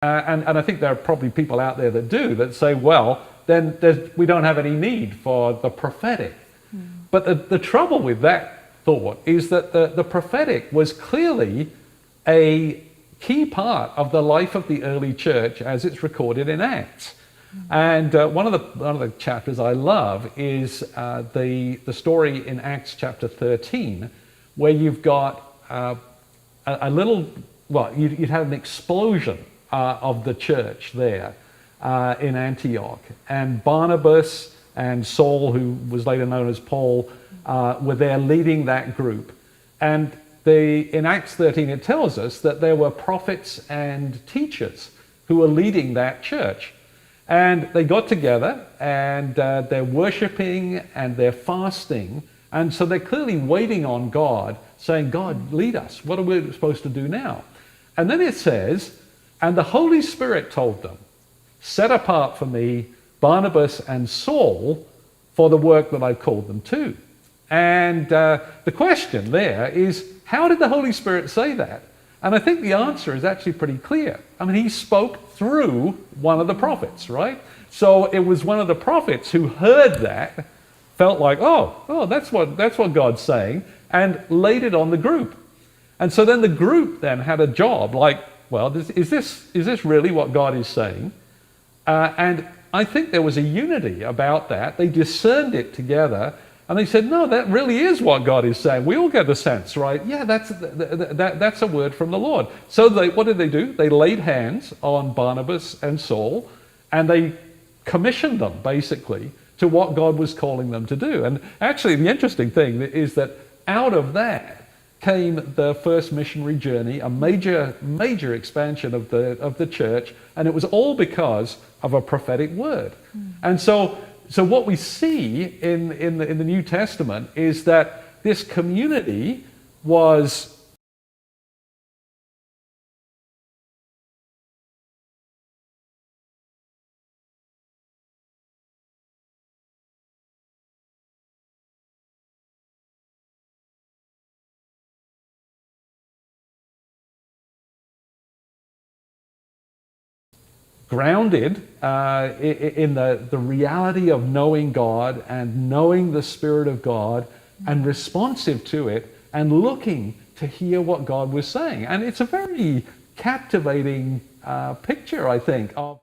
And I think there are probably people out there that do, that say, well, then we don't have any need for the prophetic. But the trouble with that thought is that the prophetic was clearly a key part of the life of the early church as it's recorded in Acts. And one of the chapters I love is the story in Acts chapter 13, where you've got a little, well, you'd have an explosion of the church there in Antioch. And Barnabas and Saul, who was later known as Paul, were there leading that group. And in Acts 13, it tells us that there were prophets and teachers who were leading that church. And they got together and they're worshiping and they're fasting. And so they're clearly waiting on God, saying, God, lead us. What are we supposed to do now? And then it says, and the Holy Spirit told them, set apart for me Barnabas and Saul for the work that I've called them to. And the question there is, how did the Holy Spirit say that? And I think the answer is actually pretty clear. I mean, he spoke through one of the prophets, right? So it was one of the prophets who heard that, felt like, oh, that's what God's saying, and laid it on the group. And so then the group then had a job, like, well, is this really what God is saying? And I think there was a unity about that. They discerned it together, and they said, no, that really is what God is saying. We all get the sense, right? Yeah, that's a word from the Lord. So what did they do? They laid hands on Barnabas and Saul, and they commissioned them, basically, to what God was calling them to do. And actually, the interesting thing is that out of that came the first missionary journey, a major expansion of the church, and it was all because of a prophetic word. And so what we see in the New Testament is that this community was grounded in the reality of knowing God and knowing the Spirit of God and responsive to it and looking to hear what God was saying. And it's a very captivating picture, I think, of